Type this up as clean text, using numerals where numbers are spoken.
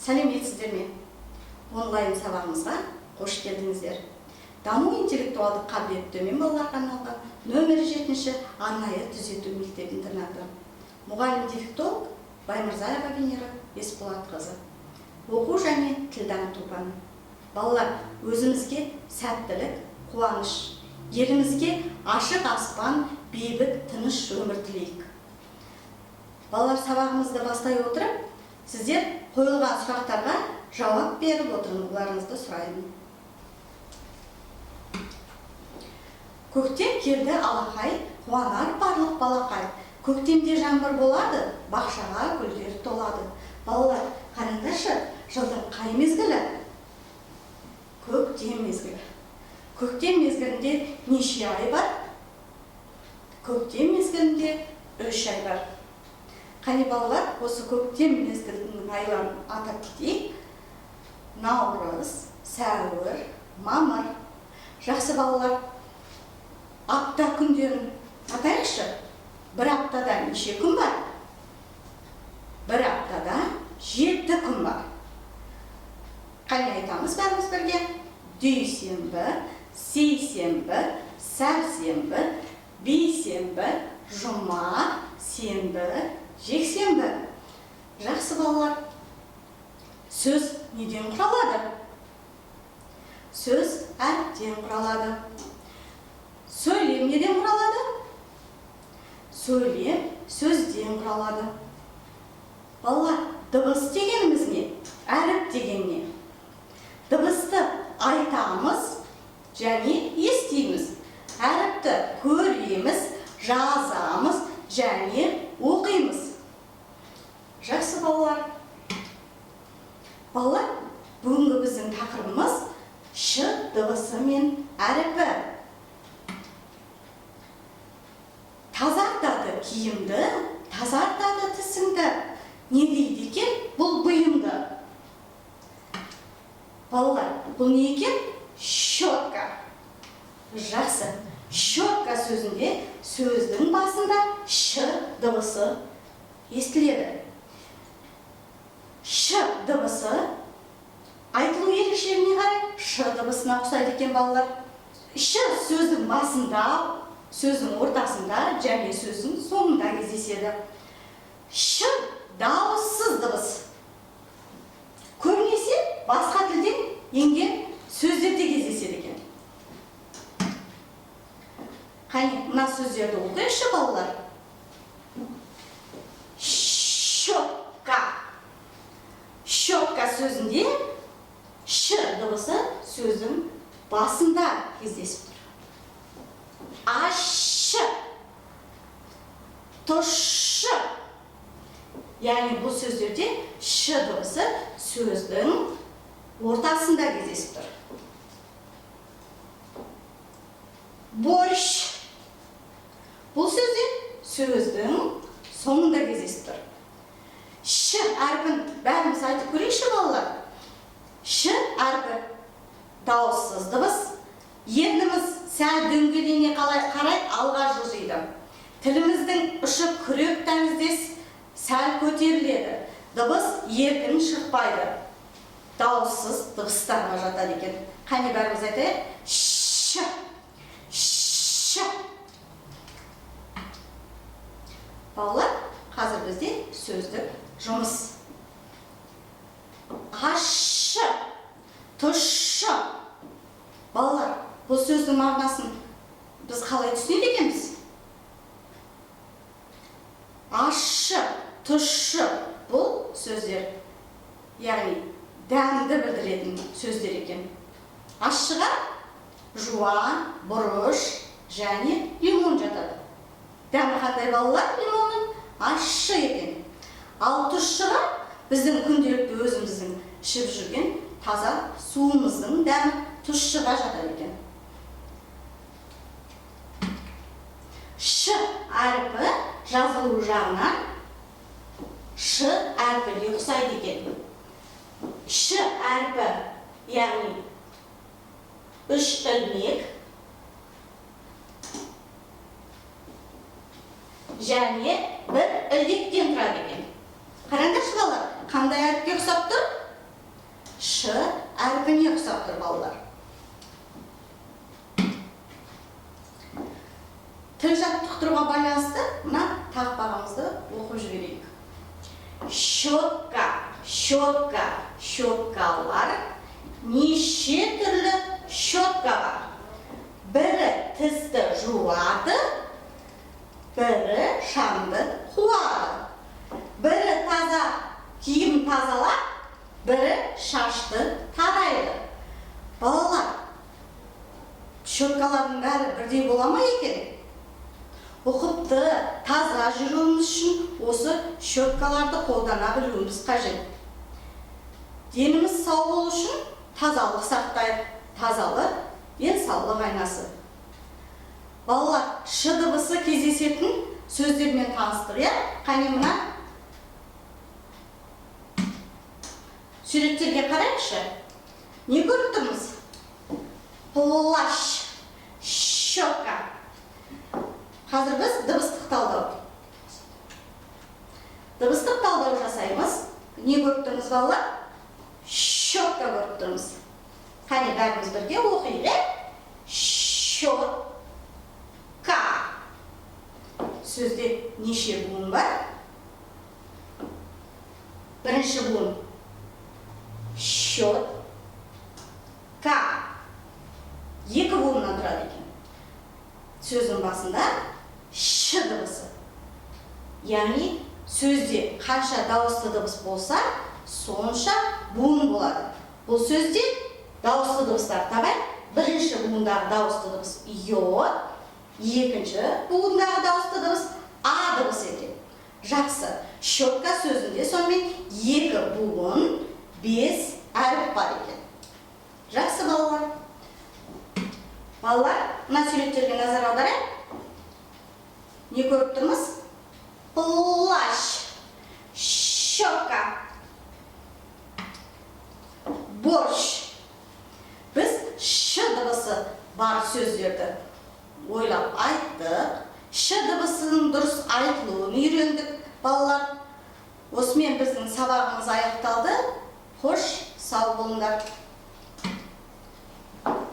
Сәлеметсіздер ме? Онлайн сабағымызға қош келдіңіздер. Даму интеллектуалдық қабілеті төмен балаларға арналған нөмірі 7-ші арнайы түзету мектеп-интернаты. Мұғалім дефектолог Баймырзаева Венера Есболатқызы. Оқу және тіл дамыту пәні. Балалар, өзімізге сәттілік, қуаныш, елімізге ашық аспан, бейбіт, тыныш өмір тілейік. Балалар, сабағымызды бастай отырып, сіздер қойылған сұрақтарға жауап беріп отыруларыңызды сұраймын. Көктем келді алақай, қуанар барлық балақай. Көктемде жаңбыр болады, бақшаға гүлдер толады. Балалар, қараңдаршы, жылдың қай мезгілі? Көктем мезгілі. Көктем мезгілінде неше ай бар? Көктем мезгілінде 3 ай бар. Қане балалар, осы көктем мезгілінің айларын атап кетейік. Наурыз, сәуір, мамыр. Жақсы балалар, апта күндерін атайықшы. Бір аптада неше күн бар? Бір аптада 7 күн бар. Қане айтамыз бәріміз бірге? Дүйсенбі, сейсенбі, сәрсенбі, бейсенбі, жұма, сенбі, жексенбі. Жақсы балалар, сөз неден құралады? Сөз әріптен құралады. Сөйлем неден құралады? Сөйлем сөзден құралады. Балалар, дыбыс дегеніміз не? Әріп деген не? Дыбысты айтамыз және естиміз. Әріпті көреміз, жазамыз және оқимыз. Жақсы балалар. Балалар, бүгінгі біздің тақырыбымыз ш дыбысы мен әріпі. Тазартады киімді, тазартады тісіңді. Не дейді екен? Бұл бұйымды. Балалар, бұл не екен? Щетка. Жақсы. Щетка сөзінде сөздің басында ш дыбысы естіледі. Ш дыбысы айтылу ерекшелігіне қарай ш дыбысына ұқсайды екен балалар. Ш сөздің басында, сөздің ортасында және сөздің соңында кездеседі. Ш дауыссыз дыбыс. Көбінесе басқа тілден енген сөздерде кездеседі екен. Қане, мына сөздерді оқайықшы балалар. Щетка. Щетка сөзінде ш дыбысы сөздің басында кездесіп тұр. Аш, тұш. Яғни бұл сөздерде ш дыбысы сөздің ортасында кездесіп тұр. Борщ. Бұл сөзде сөздің соңында кездесіп тұр. Ш әрпін бәріміз айтып көрейікші балалар. Ш әрпі дауыссыз дыбыс. Ерніміз сәл дөңгелене қарай алға жылжиды. Тіліміздің ұшы күрек тәріздес сәл көтеріледі. Дыбыс еркін шықпайды. Дауыссыз дыбыстарға жатады екен. Қане бәріміз айтайық? Ш. Ш. Балалар, қазір бізде сөздік жұмыс. Аш, тұш. Балалар, бұл сөздің мағынасын біз қалай түсінеді екенбіз? Аш, тұш. Бұл сөздер, яғни дәмді білдіретін сөздер екен. Ашшыға жуан, бұрыш және лимон жатады. Дәмі қандай балалар лимонның? Ашшы екен. Ал тұшшыға біздің күнделікті өзіміздің ішіп жүрген таза суымыздың дәмі тұшшыға жатады екен. Ш әрпі жазылу жағынан ш әрпіге ұқсайды екен. Ш әрпі, яғни 3 ілмек және 1 ілдектен тұрады екен. Қараңдаршы балалар, қандай әріпке ұқсап тұр? ш әрпіне ұқсап тұр балалар. Тіл жаттықтыруға байланысты мына тақпағымызды оқып жіберейік. Щетка, щетка, щеткалар. Неше түрлі щетка бар. Бірі тісті жуады, бірі шамды қуады. Бірі таза киім тазалап, бірі шашты тарайды. Балалар, щеткалардың бәрі бірдей бола ма екен? Ұқыпты, таза жүруіміз үшін осы щеткаларды қолдана білуіміз қажет. Деніміз сау болу үшін тазалық сақтайық. Тазалық денсаулық айнасы. Балалар, ш дыбысы кездесетін сөздермен таныстырайық. Қане мына суреттерге қарайықшы. Не көріп тұрмыз? Плащ, щетка. Қазір біз дыбыстық талдау. Дыбыстық талдау жасаймыз. Не көріп тұрмыз балалар? Щетка көріп тұрмыз. Қане бәріміз бірге оқиық. Щетка. Сөзде неше буын бар? Бірінші буын. Щетка. Екі буыннан тұрады екен. Сөздің басында ш дыбысы. Яғни сөзде қанша дауысты дыбыс болса, сонша буын болады. Бұл сөзде дауысты дыбыстар табайық. Бірінші буындағы дауысты дыбыс ё, екінші буындағы дауысты дыбыс а дыбысы екен. Жақсы. Щетка сөзінде сонымен екі буын, 5 әріп бар екен. Жақсы балалар. Балалар, мына суреттерге назар аударайық. Не көріп тұрмыз? Плащ, щетка, борщ. Біз ш дыбысы бар сөздерді ойлап айттық. Ш дыбысының дұрыс айтылуын үйрендік. Балалар, осымен біздің сабағымыз аяқталды. Хош, сау болыңдар.